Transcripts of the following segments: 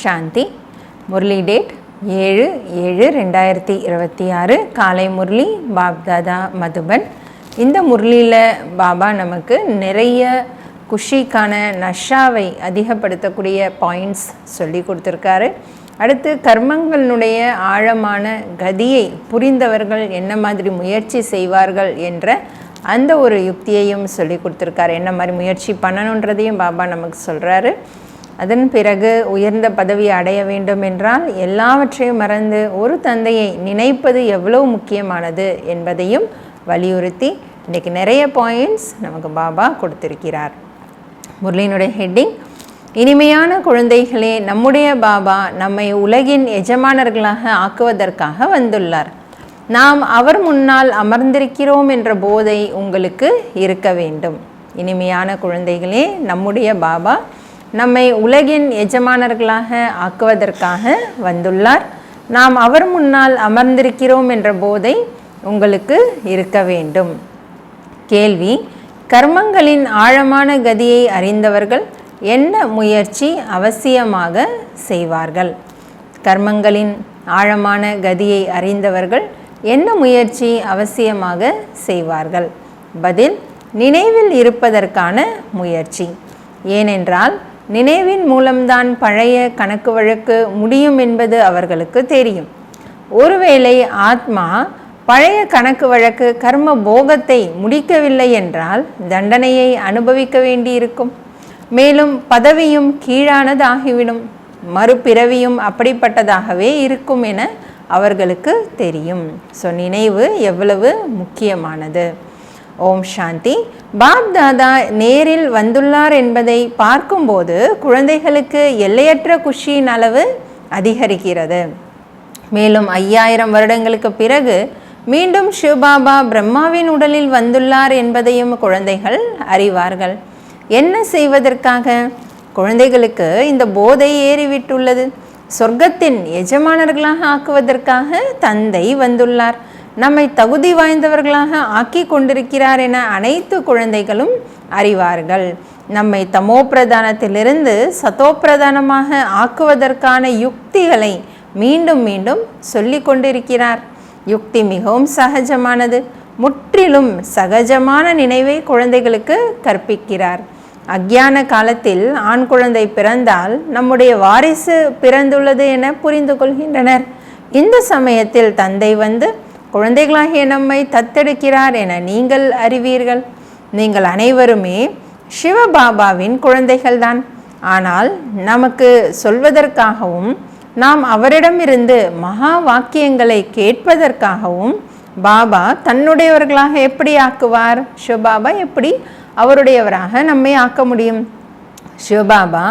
சாந்தி. Murali date 7/7/2026 காலை முரளி பாப்தாதா மதுபன். இந்த முரளியில் பாபா நமக்கு நிறைய குஷிக்கான நஷாவை அதிகப்படுத்தக்கூடிய பாயிண்ட்ஸ் சொல்லி கொடுத்துருக்காரு. அடுத்து கர்மங்களுடைய ஆழமான கதியை புரிந்தவர்கள் என்ன மாதிரி முயற்சி செய்வார்கள் என்ற அந்த ஒரு யுக்தியையும் சொல்லி கொடுத்துருக்காரு. என்ன மாதிரி முயற்சி பண்ணணுன்றதையும் பாபா நமக்கு சொல்கிறாரு. அதன் பிறகு உயர்ந்த பதவியை அடைய வேண்டும் என்றால் எல்லாவற்றையும் மறந்து ஒரு தந்தையை நினைப்பது எவ்வளோ முக்கியமானது என்பதையும் வலியுறுத்தி இன்றைக்கி நிறைய பாயிண்ட்ஸ் நமக்கு பாபா கொடுத்திருக்கிறார். முரளியினுடைய ஹெட்டிங், இனிமையான குழந்தைகளே, நம்முடைய பாபா நம்மை உலகின் எஜமானர்களாக ஆக்குவதற்காக வந்துள்ளார். நாம் அவர் முன்னால் அமர்ந்திருக்கிறோம் என்ற போதை உங்களுக்கு இருக்க வேண்டும். இனிமையான குழந்தைகளே, நம்முடைய பாபா நம்மை உலகின் எஜமானர்களாக ஆக்குவதற்காக வந்துள்ளார். நாம் அவர் முன்னால் அமர்ந்திருக்கிறோம் என்ற போதை உங்களுக்கு இருக்க வேண்டும். கேள்வி: கர்மங்களின் ஆழமான கதியை அறிந்தவர்கள் என்ன முயற்சி அவசியமாக செய்வார்கள்? கர்மங்களின் ஆழமான கதியை அறிந்தவர்கள் என்ன முயற்சி அவசியமாக செய்வார்கள்? பதில்: நினைவில் இருப்பதற்கான முயற்சி. ஏனென்றால் நினைவின் மூலம்தான் பழைய கணக்கு வழக்கு முடியும் என்பது அவர்களுக்கு தெரியும். ஒருவேளை ஆத்மா பழைய கணக்கு வழக்கு கர்ம போகத்தை முடிக்கவில்லை என்றால் தண்டனையை அனுபவிக்க வேண்டியிருக்கும். மேலும் பதவியும் கீழானதாகிவிடும். மறுபிறவியும் அப்படிப்பட்டதாகவே இருக்கும் என அவர்களுக்கு தெரியும். ஸோ நினைவு எவ்வளவு முக்கியமானது. ஓம் சாந்தி. பாப் தாதா நேரில் வந்துள்ளார் என்பதை பார்க்கும்போது குழந்தைகளுக்கு எல்லையற்ற குஷியின் அளவு அதிகரிக்கிறது. மேலும் 5000 வருடங்களுக்கு பிறகு மீண்டும் சிவபாபா பிரம்மாவின் உடலில் வந்துள்ளார் என்பதையும் குழந்தைகள் அறிவார்கள். என்ன செய்வதற்காக? குழந்தைகளுக்கு இந்த போதை ஏறிவிட்டுள்ளது. சொர்க்கத்தின் எஜமானர்களாக ஆக்குவதற்காக தந்தை வந்துள்ளார். நம்மை தகுதி வாய்ந்தவர்களாக ஆக்கி கொண்டிருக்கிறார் என அனைத்து குழந்தைகளும் அறிவார்கள். நம்மை தமோ பிரதானத்திலிருந்து சதோ பிரதானமாக ஆக்குவதற்கான யுக்திகளை மீண்டும் மீண்டும் சொல்லி கொண்டிருக்கிறார். யுக்தி மிகவும் சகஜமானது. முற்றிலும் சகஜமான நினைவை குழந்தைகளுக்கு கற்பிக்கிறார். அக்ஞான காலத்தில் ஆண் குழந்தை பிறந்தால் நம்முடைய வாரிசு பிறந்துள்ளது என புரிந்து கொள்கின்றனர். இந்த சமயத்தில் தந்தை வந்து குழந்தைகளாகிய நம்மை தத்தெடுக்கிறார் என நீங்கள் அறிவீர்கள். நீங்கள் அனைவருமே சிவபாபாவின் குழந்தைகள்தான். ஆனால் நமக்கு சொல்வதற்காகவும் நாம் அவரிடமிருந்து மகா வாக்கியங்களை கேட்பதற்காகவும் பாபா தன்னுடையவர்களாக எப்படி ஆக்குவார்? சிவபாபா எப்படி அவருடையவராக நம்மை ஆக்க முடியும்? சிவபாபா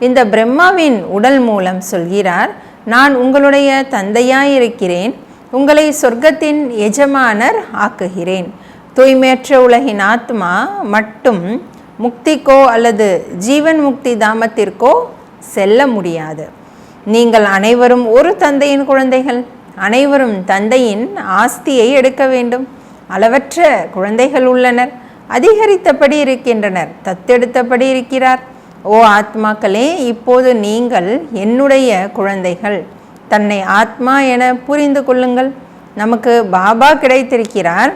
இந்த பிரம்மாவின் உடல் மூலம் சொல்கிறார், நான் உங்களுடைய தந்தையாயிருக்கிறேன், உங்களை சொர்க்கத்தின் எஜமானர் ஆக்குகிறேன். தூய்மையற்ற உலகின் ஆத்மா மட்டும் முக்திக்கோ அல்லது ஜீவன் முக்தி தாமத்திற்கோ செல்ல முடியாது. நீங்கள் அனைவரும் ஒரு தந்தையின் குழந்தைகள். அனைவரும் தந்தையின் ஆஸ்தியை எடுக்க வேண்டும். அளவற்ற குழந்தைகள் உள்ளனர், அதிகரித்தபடி இருக்கின்றனர், தத்தெடுத்தபடி இருக்கிறார். ஓ ஆத்மாக்களே, இப்போது நீங்கள் என்னுடைய குழந்தைகள். தன்னை ஆத்மா என புரிந்து கொள்ளுங்கள். நமக்கு பாபா கிடைத்திருக்கிறார்.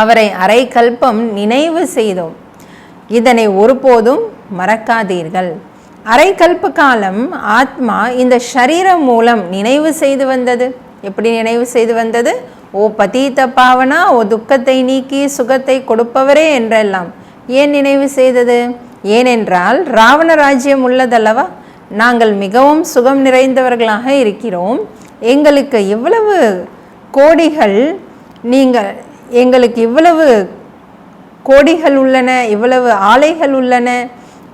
அவரை அரை கல்பம் நினைவு செய்தோம். இதனை ஒருபோதும் மறக்காதீர்கள். அரை கல்ப காலம் ஆத்மா இந்த ஷரீரம் மூலம் நினைவு செய்து வந்தது. எப்படி நினைவு செய்து வந்தது? ஓ பதீத பாவனா, ஓ துக்கத்தை நீக்கி சுகத்தை கொடுப்பவரே என்றெல்லாம். ஏன் நினைவு செய்தது? ஏனென்றால் ராவண ராஜ்யம் உள்ளதல்லவா. நாங்கள் மிகவும் சுகம் நிறைந்தவர்களாக இருக்கிறோம். எங்களுக்கு இவ்வளவு கோடிகள் எங்களுக்கு இவ்வளவு கோடிகள் உள்ளன, இவ்வளவு ஆலைகள் உள்ளன,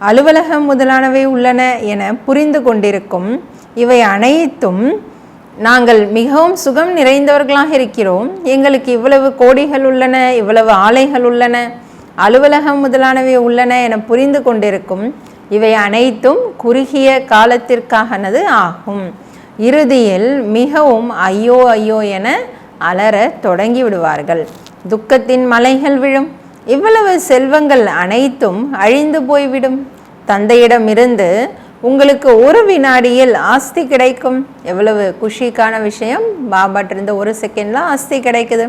அலுவலகம் முதலானவை உள்ளன என புரிந்து கொண்டிருக்கும். இவை அனைத்தும் நாங்கள் மிகவும் சுகம் நிறைந்தவர்களாக இருக்கிறோம், எங்களுக்கு இவ்வளவு கோடிகள் உள்ளன, இவ்வளவு ஆலைகள் உள்ளன, அலுவலகம் முதலானவை உள்ளன என புரிந்து கொண்டிருக்கும். இவை அனைத்தும் குறுகிய காலத்திற்கானது ஆகும். இறுதியில் மிகவும் ஐயோ ஐயோ என அலற தொடங்கி விடுவார்கள். துக்கத்தின் மலைகள் விழும். இவ்வளவு செல்வங்கள் அனைத்தும் அழிந்து போய்விடும். தந்தையிடமிருந்து உங்களுக்கு ஒரு வினாடியில் ஆஸ்தி கிடைக்கும். எவ்வளவு குஷிக்கான விஷயம்! பாபாட்டிருந்த ஒரு செகண்ட்ல ஆஸ்தி கிடைக்குது.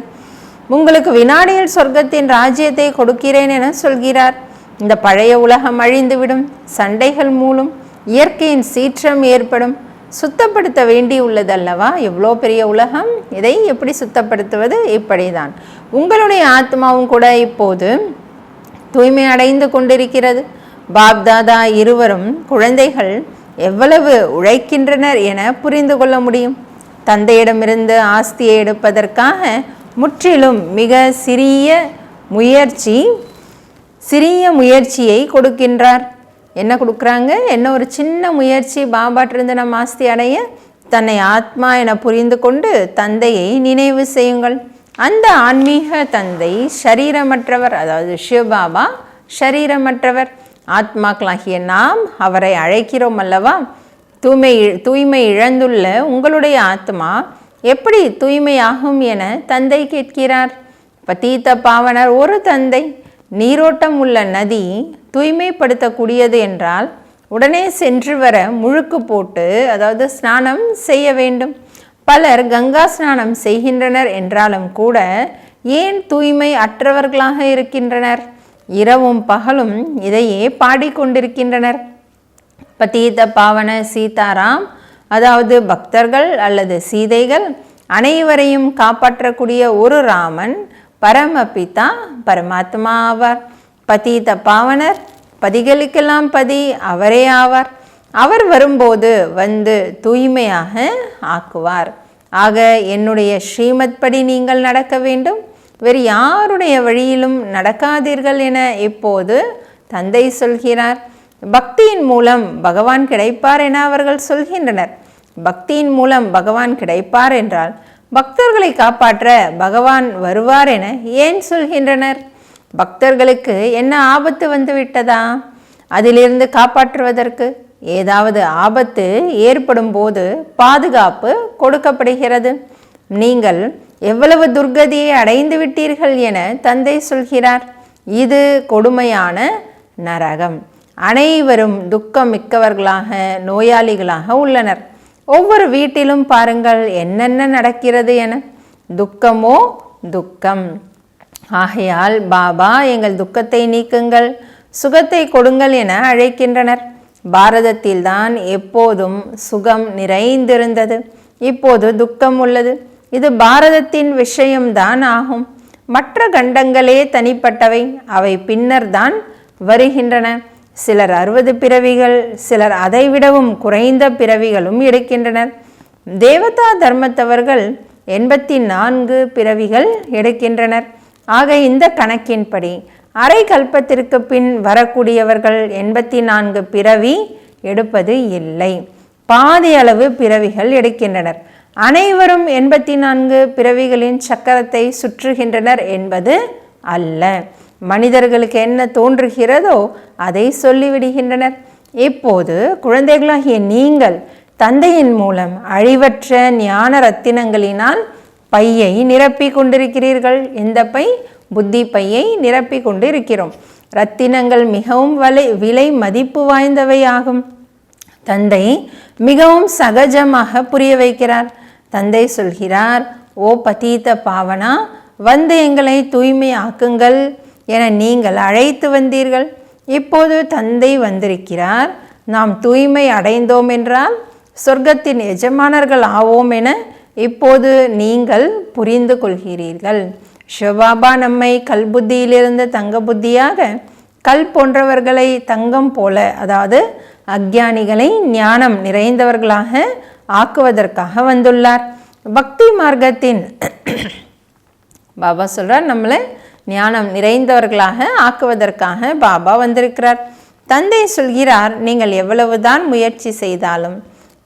உங்களுக்கு வினாடியில் சொர்க்கத்தின் ராஜ்யத்தை கொடுக்கிறேன் என சொல்கிறார். இந்த பழைய உலகம் அழிந்துவிடும். சண்டைகள் மூலம் இயற்கையின் சீற்றம் ஏற்படும். சுத்தப்படுத்த வேண்டி உள்ளதல்லவா எவ்வளோ பெரிய உலகம். இதை எப்படி சுத்தப்படுத்துவது? இப்படிதான் உங்களுடைய ஆத்மாவும் கூட இப்போது தூய்மை அடைந்து கொண்டிருக்கிறது. பாப்தாதா இருவரும் குழந்தைகள் எவ்வளவு உழைக்கின்றனர் என புரிந்து கொள்ள முடியும். தந்தையிடமிருந்து ஆஸ்தியை எடுப்பதற்காக முற்றிலும் மிக சிறிய முயற்சியை கொடுக்கின்றார். என்ன கொடுக்குறாங்க? என்ன ஒரு சின்ன முயற்சி. பாபாட்டிருந்து நம்ம ஆஸ்தி அடைய தன்னை ஆத்மா என புரிந்து கொண்டு தந்தையை நினைவு செய்யுங்கள். அந்த ஆன்மீக தந்தை ஷரீரமற்றவர், அதாவது சிவபாபா ஷரீரமற்றவர். ஆத்மாக்களாகிய நாம் அவரை அழைக்கிறோம் அல்லவா? தூய்மை இழந்துள்ள உங்களுடைய ஆத்மா எப்படி தூய்மையாகும் என தந்தை கேட்கிறார். பதீத பாவனர் ஒரு தந்தை. நீரோட்டம் உள்ள நதி தூய்மைப்படுத்தக்கூடியது என்றால் உடனே சென்று வர முழுக்கு போட்டு, அதாவது ஸ்நானம் செய்ய வேண்டும். பலர் கங்கா ஸ்நானம் செய்கின்றனர் என்றாலும் கூட ஏன் தூய்மை அற்றவர்களாக இருக்கின்றனர்? இரவும் பகலும் இதையே பாடிக்கொண்டிருக்கின்றனர். பதீத பாவன சீதாராம், அதாவது பக்தர்கள் அல்லது சீதைகள் அனைவரையும் காப்பாற்றக்கூடிய ஒரு ராமன் பரமபிதா பரமாத்மா ஆவார். பதீத பாவனர், பதிகளுக்கெல்லாம் பதி அவரே ஆவார். அவர் வரும்போது வந்து தூய்மையாக ஆக்குவார். ஆக என்னுடைய ஸ்ரீமத் படி நீங்கள் நடக்க வேண்டும், வேறு யாருடைய வழியிலும் நடக்காதீர்கள் என இப்போது தந்தை சொல்கிறார். பக்தியின் மூலம் பகவான் கிடைப்பார் என அவர்கள் சொல்கின்றனர். பக்தியின் மூலம் பகவான் கிடைப்பார் என்றால் பக்தர்களை காப்பாற்ற பகவான் வருவார் என ஏன் சொல்கின்றனர்? பக்தர்களுக்கு என்ன ஆபத்து வந்து விட்டதா? அதிலிருந்து காப்பாற்றுவதற்கு ஏதாவது ஆபத்து ஏற்படும் போது பாதுகாப்பு கொடுக்கப்படுகிறது. நீங்கள் எவ்வளவு துர்கதியை அடைந்து விட்டீர்கள் என தந்தை சொல்கிறார். இது கொடுமையான நரகம். அனைவரும் துக்கம் மிக்கவர்களாக, நோயாளிகளாக உள்ளனர். ஒவ்வொரு வீட்டிலும் பாருங்கள் என்னென்ன நடக்கிறது என. துக்கமோ துக்கம். ஆகையால் பாபா எங்கள் துக்கத்தை நீக்குங்கள், சுகத்தை கொடுங்கள் என அழைக்கின்றனர். பாரதத்தில்தான் எப்போதும் சுகம் நிறைந்திருந்தது, இப்போது துக்கம் உள்ளது. இது பாரதத்தின் விஷயம்தான் ஆகும். மற்ற கண்டங்களே தனிப்பட்டவை, அவை பின்னர் தான் வருகின்றன. சிலர் 60 பிறவிகள், சிலர் அதைவிடவும் குறைந்த பிறவிகளும் எடுக்கின்றனர். தேவதா தர்மத்தவர்கள் 84 பிறவிகள் எடுக்கின்றனர். ஆக இந்த கணக்கின்படி அரை கல்பத்திற்கு பின் வரக்கூடியவர்கள் 84 பிறவி எடுப்பது இல்லை, பாதி அளவு பிறவிகள் எடுக்கின்றனர். அனைவரும் 84 பிறவிகளின் சக்கரத்தை சுற்றுகின்றனர் என்பது அல்ல. மனிதர்களுக்கு என்ன தோன்றுகிறதோ அதை சொல்லிவிடுகின்றனர். இப்போது குழந்தைகளாகிய நீங்கள் தந்தையின் மூலம் அழிவற்ற ஞான ரத்தினங்களினால் பையை நிரப்பி கொண்டிருக்கிறீர்கள். இந்த பை புத்தி பையை நிரப்பி கொண்டு இருக்கிறோம். ரத்தினங்கள் மிகவும் விலை மதிப்பு வாய்ந்தவை ஆகும். தந்தை மிகவும் சகஜமாக புரிய வைக்கிறார். தந்தை சொல்கிறார், ஓ பதீத பாவனா, வந்து எங்களை தூய்மை ஆக்குங்கள் என நீங்கள் அழைத்து வந்தீர்கள். இப்போது தந்தை வந்திருக்கிறார். நாம் தூய்மை அடைந்தோம் என்றால் சொர்க்கத்தின் எஜமானர்கள் ஆவோம் என இப்போது நீங்கள் புரிந்து கொள்கிறீர்கள். சிவபாபா நம்மை கல்புத்தியிலிருந்து தங்க புத்தியாக, கல் போன்றவர்களை தங்கம் போல, அதாவது அக்ஞானிகளை ஞானம் நிறைந்தவர்களாக ஆக்குவதற்காக வந்துள்ளார். பக்தி மார்க்கத்தின் பாபா சொல்றார், நம்மளை ஞானம் நிறைந்தவர்களாக ஆக்குவதற்காக பாபா வந்திருக்கிறார். தந்தை சொல்கிறார், நீங்கள் எவ்வளவுதான் முயற்சி செய்தாலும்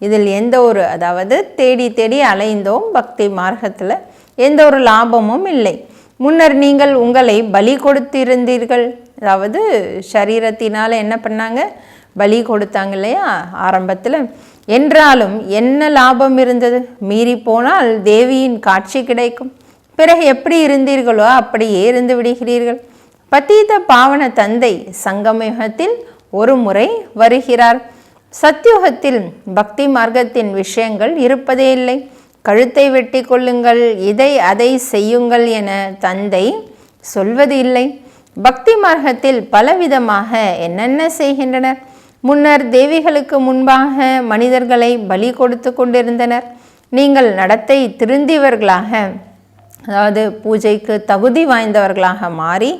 இதில் எந்த ஒரு, அதாவது தேடி தேடி அலைந்தோம் பக்தி மார்க்கத்தில், எந்த ஒரு லாபமும் இல்லை. முன்னர் நீங்கள் உங்களை பலி கொடுத்திருந்தீர்கள், அதாவது சரீரத்தினால் என்ன பண்ணாங்க, பலி கொடுத்தாங்க இல்லையா ஆரம்பத்தில். என்றாலும் என்ன லாபம் இருந்தது? மீறி போனால் தேவியின் காட்சி கிடைக்கும். பிறகு எப்படி இருந்தீர்களோ அப்படியே இருந்து விடுகிறீர்கள். பதீத பாவன தந்தை சங்கமயுகத்தில் ஒரு முறை வருகிறார். சத்யுகத்தில் பக்தி மார்க்கத்தின் விஷயங்கள் இருப்பதே இல்லை. கழுத்தை வெட்டி கொள்ளுங்கள், இதை அதை செய்யுங்கள் என தந்தை சொல்வது இல்லை. பக்தி மார்க்கத்தில் பலவிதமாக என்னென்ன செய்கின்றனர். முன்னர் தேவிகளுக்கு முன்பாக மனிதர்களை பலி கொடுத்து கொண்டிருந்தனர். நீங்கள் நடத்தை திருந்தியவர்களாக, அதாவது பூஜைக்கு தகுதி வாய்ந்தவர்களாக மாறி,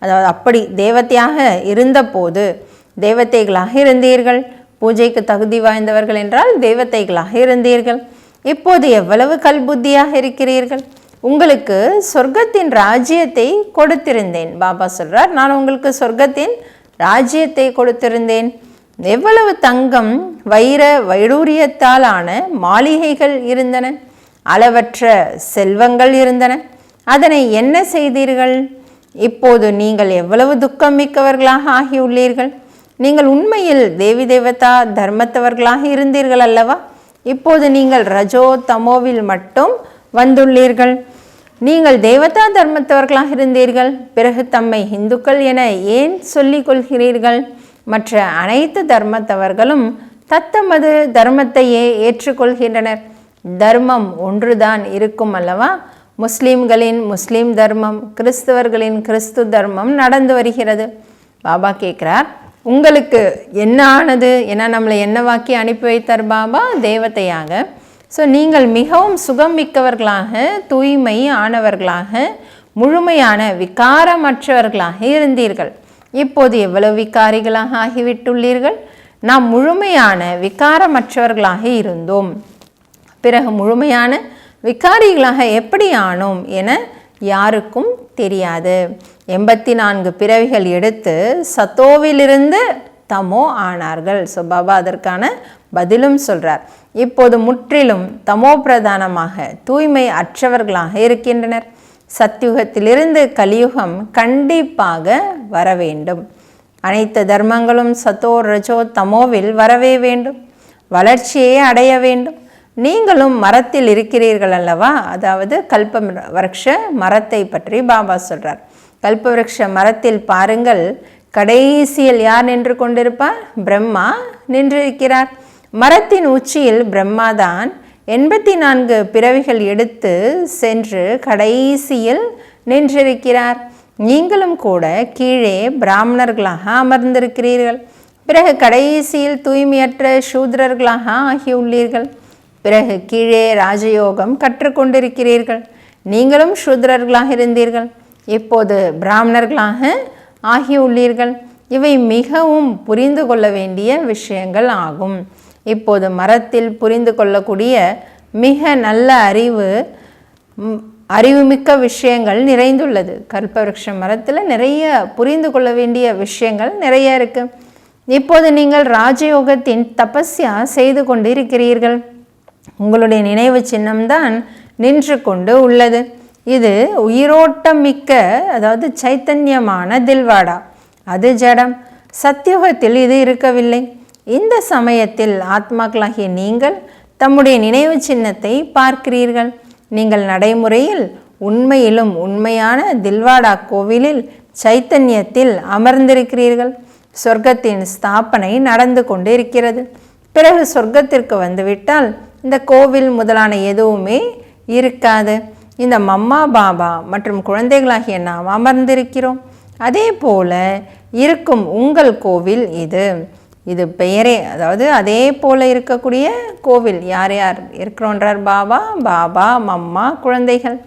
அதாவது அப்படி தேவதையாக இருந்தபோது தேவதைகளாக இருந்தீர்கள். பூஜைக்கு தகுதி வாய்ந்தவர்கள் என்றால் தேவதைகளாக இருந்தீர்கள். இப்போது எவ்வளவு கல்புத்தியாக இருக்கிறீர்கள். உங்களுக்கு சொர்க்கத்தின் ராஜ்யத்தை கொடுத்திருந்தேன். பாபா சொல்றார், நான் உங்களுக்கு சொர்க்கத்தின் ராஜ்யத்தை கொடுத்திருந்தேன். எவ்வளவு தங்கம் வைர வைடூரியத்தால் ஆன மாளிகைகள் இருந்தன, அளவற்ற செல்வங்கள் இருந்தன. அதனை என்ன செய்தீர்கள்? இப்போது நீங்கள் எவ்வளவு துக்கம் மிக்கவர்களாக ஆகியுள்ளீர்கள். நீங்கள் உண்மையில் தேவி தேவதா தர்மத்தவர்களாக இருந்தீர்கள் அல்லவா? இப்போது நீங்கள் ரஜோ தமோவில் மட்டும் வந்துள்ளீர்கள். நீங்கள் தேவதா தர்மத்தவர்களாக இருந்தீர்கள். பிறகு தம்மை இந்துக்கள் என ஏன் சொல்லிக் கொள்கிறீர்கள்? மற்ற அனைத்து தர்மத்தவர்களும் தத்தமது தர்மத்தையே ஏற்றுக்கொள்கின்றனர். தர்மம் ஒன்றுதான் இருக்கும் அல்லவா? முஸ்லீம்களின் முஸ்லீம் தர்மம், கிறிஸ்தவர்களின் கிறிஸ்து தர்மம் நடந்து வருகிறது. பாபா கேட்குறார், உங்களுக்கு என்ன ஆனது? ஏன்னா நம்மளை என்னவாக்கி அனுப்பி வைத்தார் பாபா? தேவதையாக. ஸோ நீங்கள் மிகவும் சுகம் மிக்கவர்களாக, தூய்மை ஆனவர்களாக, முழுமையான விகாரமற்றவர்களாக இருந்தீர்கள். இப்போது எவ்வளவு விகாரிகளாக ஆகிவிட்டுள்ளீர்கள். நாம் முழுமையான விகாரமற்றவர்களாக இருந்தோம், பிறகு முழுமையான விகாரிகளாக எப்படி ஆனோம் என யாருக்கும் தெரியாது. 84 பிறவிகள் எடுத்து சத்தோவிலிருந்து தமோ ஆனார்கள். ஸோ பாபா அதற்கான பதிலும் சொல்கிறார். இப்போது முற்றிலும் தமோ பிரதானமாக தூய்மை அற்றவர்களாக இருக்கின்றனர். சத்யுகத்திலிருந்து கலியுகம் கண்டிப்பாக வர வேண்டும். அனைத்து தர்மங்களும் சத்தோ ரஜோ தமோவில் வரவே வேண்டும், வளர்ச்சியை அடைய வேண்டும். நீங்களும் மரத்தில் இருக்கிறீர்கள் அல்லவா? அதாவது கல்ப விருட்ச மரத்தை பற்றி பாபா சொல்கிறார். கல்ப விருட்ச மரத்தில் பாருங்கள், கடைசியில் யார் நின்று கொண்டிருப்பார்? பிரம்மா நின்றிருக்கிறார். மரத்தின் உச்சியில் பிரம்மாதான் 84 பிறவிகள் எடுத்து சென்று கடைசியில் நின்றிருக்கிறார். நீங்களும் கூட கீழே பிராமணர்களாக அமர்ந்திருக்கிறீர்கள். பிறகு கடைசியில் தூய்மையற்ற சூத்ரர்களாக ஆகியுள்ளீர்கள். பிறகு கீழே ராஜயோகம் கற்றுக்கொண்டிருக்கிறீர்கள். நீங்களும் சூத்ரர்களாக இருந்தீர்கள், இப்போது பிராமணர்களாக ஆகியுள்ளீர்கள். இவை மிகவும் புரிந்து கொள்ள வேண்டிய விஷயங்கள் ஆகும். இப்போது மரத்தில் புரிந்து கொள்ளக்கூடிய மிக நல்ல அறிவுமிக்க விஷயங்கள் நிறைந்துள்ளது. கல்பவருஷ மரத்தில் நிறைய புரிந்து கொள்ள வேண்டிய விஷயங்கள் நிறைய இருக்கு. இப்போது நீங்கள் ராஜயோகத்தின் தபஸ்யா செய்து கொண்டு இருக்கிறீர்கள். உங்களுடைய நினைவு சின்னம்தான் நின்று கொண்டு உள்ளது. இது உயிரோட்டம் மிக்க, அதாவது சைத்தன்யமான தில்வாடா. அது ஜடம். சத்தியுகத்தில் இது இருக்கவில்லை. இந்த சமயத்தில் ஆத்மாக்களாகிய நீங்கள் தம்முடைய நினைவு சின்னத்தை பார்க்கிறீர்கள். நீங்கள் நடைமுறையில் உண்மையிலும் உண்மையான தில்வாடா கோவிலில் சைத்தன்யத்தில் அமர்ந்திருக்கிறீர்கள். சொர்க்கத்தின் ஸ்தாபனை நடந்து கொண்டு இருக்கிறது. பிறகு சொர்க்கத்திற்கு வந்துவிட்டால் இந்த கோவில் முதலான எதுவுமே இருக்காது. இந்த மம்மா பாபா மற்றும் குழந்தைகளாகிய நாம் அமர்ந்திருக்கிறோம். அதே போல இருக்கும் உங்கள் கோவில் இது பெயரே, அதாவது அதே போல இருக்கக்கூடிய கோவில். யார் யார் இருக்கிறோன்றார் பாபா? பாபா, மம்மா, குழந்தைகள்.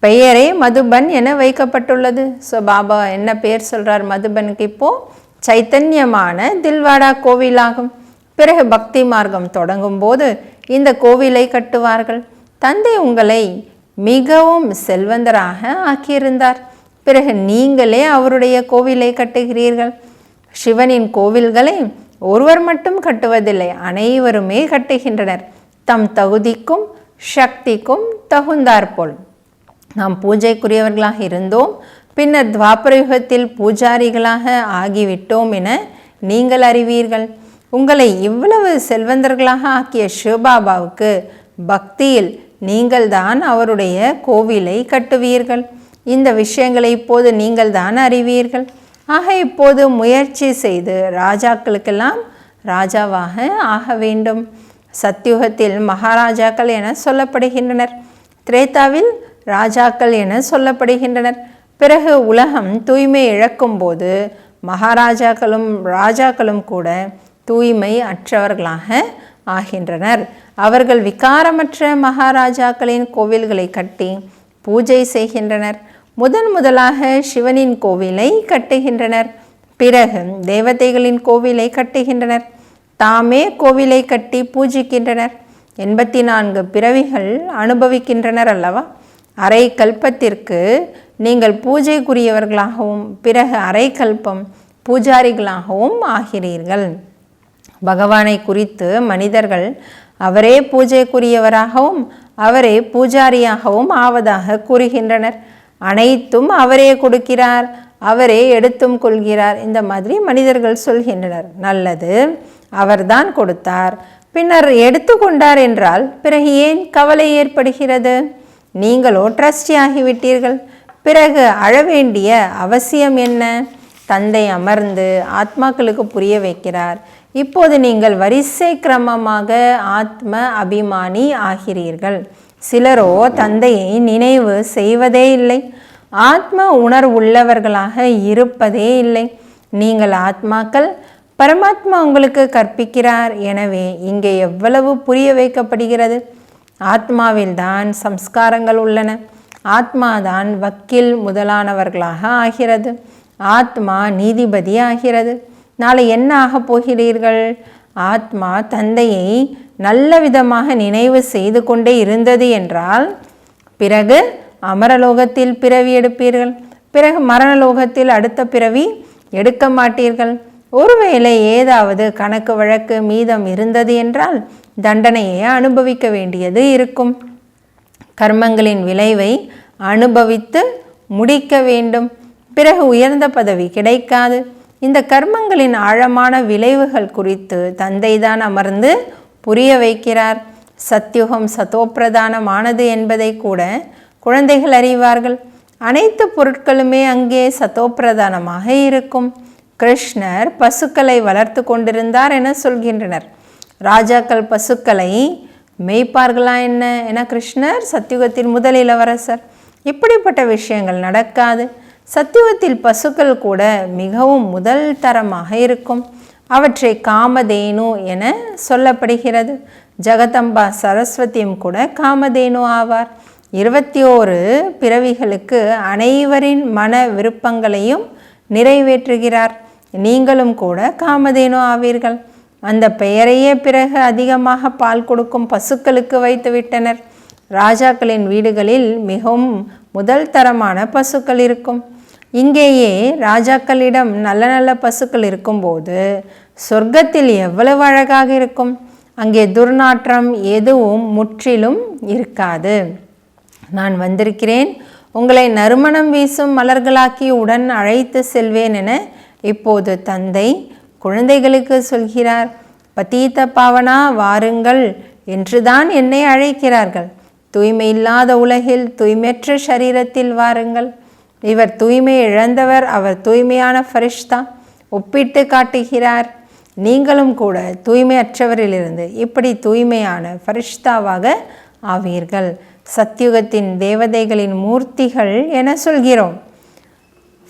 பெயரே மதுபன் என வைக்கப்பட்டுள்ளது. ஸோ பாபா என்ன பெயர் சொல்கிறார் மதுபனுக்கு? இப்போது சைத்தன்யமான தில்வாடா கோவிலாகும். பிறகு பக்தி மார்க்கம் தொடங்கும் போது இந்த கோவிலை கட்டுவார்கள். தந்தை உங்களை மிகவும் செல்வந்தராக ஆக்கியிருந்தார். பிறகு நீங்களே அவருடைய கோவிலை கட்டுகிறீர்கள். சிவனின் கோவில்களை ஒருவர் மட்டும் கட்டுவதில்லை, அனைவருமே கட்டுகின்றனர். தம் தகுதிக்கும் சக்திக்கும் தகுந்தாற்போல். நாம் பூஜைக்குரியவர்களாக இருந்தோம், பின்னர் துவாபரயுகத்தில் பூஜாரிகளாக ஆகிவிட்டோம் என நீங்கள் அறிவீர்கள். உங்களை இவ்வளவு செல்வந்தர்களாக ஆக்கிய சிவபாபாவுக்கு பக்தியில் நீங்கள்தான் அவருடைய கோவிலை கட்டுவீர்கள். இந்த விஷயங்களை இப்போது நீங்கள் தான் அறிவீர்கள். ஆக இப்போது முயற்சி செய்து ராஜாக்களுக்கெல்லாம் ராஜாவாக ஆக வேண்டும். சத்யுகத்தில் மகாராஜாக்கள் என சொல்லப்படுகின்றனர், திரேதாவில் ராஜாக்கள் என சொல்லப்படுகின்றனர். பிறகு உலகம் தூய்மை இழக்கும்போது மகாராஜாக்களும் ராஜாக்களும் கூட தூய்மை அற்றவர்களாக ஆகின்றனர். அவர்கள் விகாரமற்ற மகாராஜாக்களின் கோவில்களை கட்டி பூஜை செய்கின்றனர். முதலாக சிவனின் கோவிலை கட்டுகின்றனர், பிறகு தேவதைகளின் கோவிலை கட்டுகின்றனர், தாமே கோவிலை கட்டி பூஜிக்கின்றனர். 84 பிறவிகள் அனுபவிக்கின்றனர் அல்லவா? அரை கல்பத்திற்கு நீங்கள் பூஜைக்குரியவர்களாகவும் பிறகு அரை கல்பம் பூஜாரிகளாகவும் ஆகிறீர்கள். பகவானை குறித்து மனிதர்கள் அவரே பூஜைக்குரியவராகவும் அவரே பூஜாரியாகவும் ஆவதாக கூறுகின்றனர். அனைத்தும் அவரே கொடுக்கிறார், அவரே எடுத்தும் கொள்கிறார், இந்த மாதிரி மனிதர்கள் சொல்கின்றனர். நல்லது, அவர்தான் கொடுத்தார், பின்னர் எடுத்து கொண்டார் என்றால் பிறகு ஏன் கவலை ஏற்படுகிறது? நீங்களோ ட்ரஸ்டி ஆகிவிட்டீர்கள், பிறகு அழ வேண்டிய அவசியம் என்ன? தந்தை அமர்ந்து ஆத்மாக்களுக்கு புரிய வைக்கிறார். இப்போது நீங்கள் வரிசை கிரமமாக ஆத்ம அபிமானி ஆகிறீர்கள். சிலரோ தந்தையை நினைவு செய்வதே இல்லை, ஆத்ம உணர்வுள்ளவர்களாக இருப்பதே இல்லை. நீங்கள் ஆத்மாக்கள், பரமாத்மா உங்களுக்கு கற்பிக்கிறார். எனவே இங்கே எவ்வளவு புரிய வைக்கப்படுகிறது. ஆத்மாவில்தான் சம்ஸ்காரங்கள் உள்ளன, ஆத்மாதான் வக்கீல் முதலானவர்களாக ஆகிறது, ஆத்மா நீதிபதி ஆகிறது. நாளை என்ன ஆகப் போகிறீர்கள்? ஆத்மா தந்தையை நல்ல விதமாக நினைவு செய்து கொண்டே இருந்தது என்றால் பிறகு அமரலோகத்தில் பிறவி எடுப்பீர்கள், பிறகு மரணலோகத்தில் அடுத்த பிறவி எடுக்க மாட்டீர்கள். ஒருவேளை ஏதாவது கணக்கு வழக்கு மீதம் இருந்தது என்றால் தண்டனையை அனுபவிக்க வேண்டியது இருக்கும். கர்மங்களின் விளைவை அனுபவித்து முடிக்க வேண்டும், பிறகு உயர்ந்த பதவி கிடைக்காது. இந்த கர்மங்களின் ஆழமான விளைவுகள் குறித்து தந்தைதான் அமர்ந்து புரிய வைக்கிறார். சத்யுகம் சதோப்பிரதானமானது என்பதை கூட குழந்தைகள் அறிவார்கள். அனைத்து பொருட்களுமே அங்கே சதோப்பிரதானமாக இருக்கும். கிருஷ்ணர் பசுக்களை வளர்த்து கொண்டிருந்தார் என சொல்கின்றனர். ராஜாக்கள் பசுக்களை மேய்ப்பார்களா என்ன என கிருஷ்ணர் சத்யுகத்தின் முதல் இளவரசர். இப்படிப்பட்ட விஷயங்கள் நடக்காது. சத்யுகத்தில் பசுக்கள் கூட மிகவும் முதல் தரமாக இருக்கும். அவற்றை காமதேனு என சொல்லப்படுகிறது. ஜெகதம்பா சரஸ்வதியும் கூட காமதேனு ஆவார். 21 பிறவிகளுக்கு அனைவரின் மன விருப்பங்களையும் நிறைவேற்றுகிறார். நீங்களும் கூட காமதேனு ஆவீர்கள். அந்த பெயரையே பிறகு அதிகமாக பால் கொடுக்கும் பசுக்களுக்கு வைத்துவிட்டனர். ராஜாக்களின் வீடுகளில் மிகவும் முதல் தரமான பசுக்கள் இருக்கும். இங்கேயே ராஜாக்களிடம் நல்ல நல்ல பசுக்கள் இருக்கும்போது சொர்க்கத்தில் எவ்வளவு அழகாக இருக்கும். அங்கே துர்நாற்றம் எதுவும் முற்றிலும் இருக்காது. நான் வந்திருக்கிறேன், உங்களை நறுமணம் வீசும் மலர்களாக்கி உடன் அழைத்து செல்வேன் என இப்போது தந்தை குழந்தைகளுக்கு சொல்கிறார். பதீத பாவனா வாருங்கள் என்றுதான் என்னை அழைக்கிறார்கள். தூய்மை இல்லாத உலகில் தூய்மையற்ற சரீரத்தில் வாருங்கள். இவர் தூய்மை இழந்தவர், அவர் தூய்மையான ஃபரிஷ்தா ஒப்பிட்டு காட்டுகிறார். நீங்களும் கூட தூய்மையற்றவரிலிருந்து இப்படி தூய்மையான ஃபரிஷ்தாவாக ஆவீர்கள். சத்யுகத்தின் தேவதைகளின் மூர்த்திகள் என சொல்கிறோம்.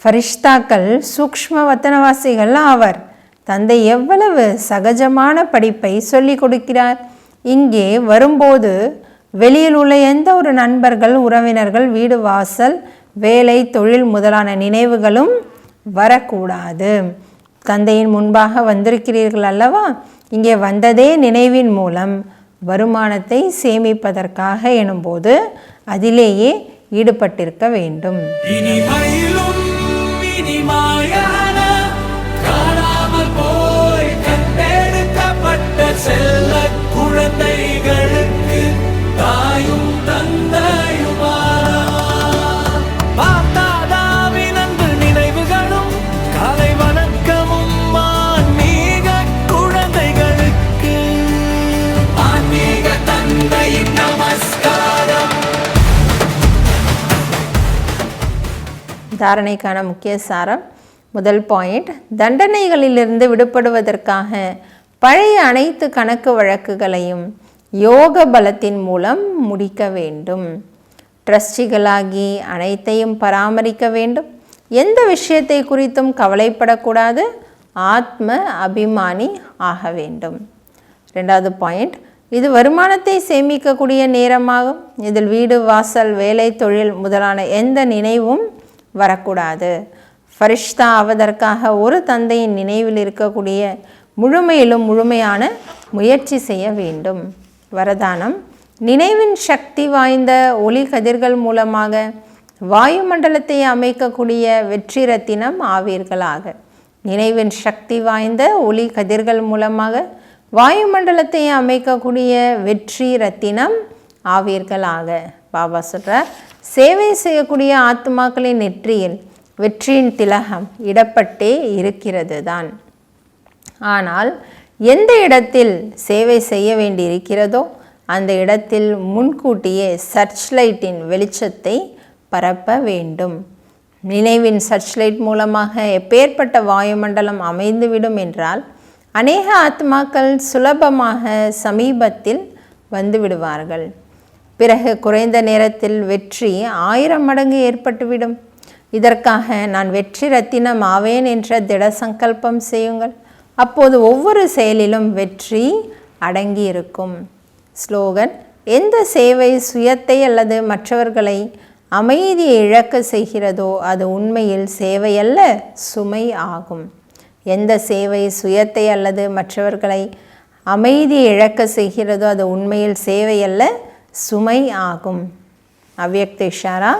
ஃபரிஷ்தாக்கள் சூக்ஷ்ம வத்தனவாசிகள் ஆவர். தந்தை எவ்வளவு சகஜமான படிப்பை சொல்லி கொடுக்கிறார். இங்கே வரும்போது வெளியில் உள்ள எந்த ஒரு நண்பர்கள், உறவினர்கள், வீடு வாசல், வேலை, தொழில் முதலான நினைவுகளும் வரக்கூடாது. தந்தையின் முன்பாக வந்திருக்கிறீர்கள் அல்லவா? இங்கே வந்ததே நினைவின் மூலம் வருமானத்தை சேமிப்பதற்காக எனும்போது அதிலேயே ஈடுபட்டிருக்க வேண்டும். செல்ல குழந்தைகளுக்கு தாயும் தந்தையுமாதாவின் அன்பு நினைவுகளும் காலை வணக்கமும் ஆன்மீக குழந்தைகளுக்கு ஆன்மீக தந்தையின் நமஸ்காரம். தாரணைக்கான முக்கிய சாரம். முதல் பாயிண்ட், தண்டனைகளிலிருந்து விடுபடுவதற்காக பழைய அனைத்து கணக்கு வழக்குகளையும் யோக பலத்தின் மூலம் முடிக்க வேண்டும். ட்ரஸ்டிகளாகி அனைத்தையும் பராமரிக்க வேண்டும். எந்த விஷயத்தை குறித்தும் கவலைப்படக்கூடாது. ஆத்ம அபிமானி ஆக வேண்டும். 2வது பாயிண்ட், இது வருமானத்தை சேமிக்கக்கூடிய நேரமாகும். இதில் வீடு, வாசல், வேலை, தொழில் முதலான எந்த நினைவும் வரக்கூடாது. ஃபரிஷ்தா ஆவதற்காக ஒரு தந்தையின் நினைவில் இருக்கக்கூடிய முழுமையிலும் முழுமையான முயற்சி செய்ய வேண்டும். வரதானம், நினைவின் சக்தி வாய்ந்த ஒளி கதிர்கள் மூலமாக வாயுமண்டலத்தை அமைக்கக்கூடிய வெற்றி ரத்தினம் ஆவீர்களாக. நினைவின் சக்தி வாய்ந்த ஒளி கதிர்கள் மூலமாக வாயுமண்டலத்தை அமைக்கக்கூடிய வெற்றி ரத்தினம் ஆவீர்களாக. பாபா சொல்கிறார், சேவை செய்யக்கூடிய ஆத்மாக்களின் நெற்றியில் வெற்றியின் திலகம் இடப்பட்டே இருக்கிறது தான். ஆனால் எந்த இடத்தில் சேவை செய்ய வேண்டி இருக்கிறதோ அந்த இடத்தில் முன்கூட்டியே சர்ச் லைட்டின் வெளிச்சத்தை பரப்ப வேண்டும். நினைவின் சர்ச் லைட் மூலமாக எப்பேற்பட்ட வாயுமண்டலம் அமைந்துவிடும் என்றால் அநேக ஆத்மாக்கள் சுலபமாக சமீபத்தில் வந்து விடுவார்கள். பிறகு குறைந்த நேரத்தில் வெற்றி 1000 மடங்கு ஏற்பட்டுவிடும். இதற்காக நான் வெற்றி ரத்தினம் ஆவேன் என்ற திட சங்கல்பம் செய்யுங்கள். அப்போது ஒவ்வொரு செயலிலும் வெற்றி அடங்கியிருக்கும். ஸ்லோகன், எந்த சேவை சுயத்தை அல்லது மற்றவர்களை அமைதியை இழக்க செய்கிறதோ அது உண்மையில் சேவையல்ல, சுமை ஆகும். எந்த சேவை சுயத்தை அல்லது மற்றவர்களை அமைதியை இழக்க செய்கிறதோ அது உண்மையில் சேவையல்ல, சுமை ஆகும். அவ்யக்த இஷாரா,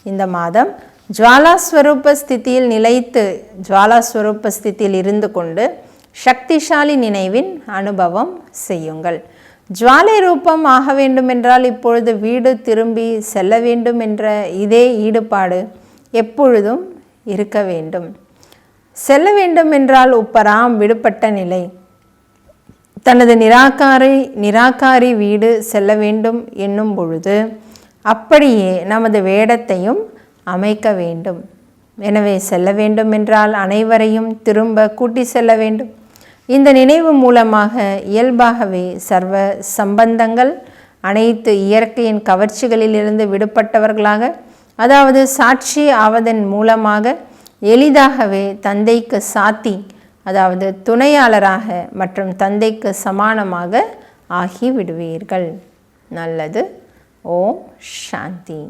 இந்த மாதம் ஜுவாலாஸ்வரூப ஸ்திதியில் நிலைத்து ஜுவாலாஸ்வரூப ஸ்திதியில் இருந்து கொண்டு சக்திசாலி நினைவின் அனுபவம் செய்யுங்கள். ஜுவாலை ரூபம் ஆக வேண்டுமென்றால் இப்பொழுது வீடு திரும்பி செல்ல வேண்டும் என்ற இதே ஈடுபாடு எப்பொழுதும் இருக்க வேண்டும். செல்ல வேண்டும் என்றால் உப்பராம் விடுபட்ட நிலை. தனது நிராகாரி வீடு செல்ல வேண்டும் என்னும் பொழுது அப்படியே நமது வேடத்தையும் அமைக்க வேண்டும். எனவே செல்ல வேண்டும் என்றால் அனைவரையும் திரும்ப கூட்டி செல்ல வேண்டும். இந்த நினைவு மூலமாக இயல்பாகவே சர்வ சம்பந்தங்கள் அனைத்து இயற்கையின் கவர்ச்சிகளிலிருந்து விடுபட்டவர்களாக, அதாவது சாட்சி ஆவதன் மூலமாக எளிதாகவே தந்தைக்கு சாத்தி, அதாவது துணையாளராக மற்றும் தந்தைக்கு சமானமாக ஆகிவிடுவீர்கள். நல்லது. ஓம் சாந்தி.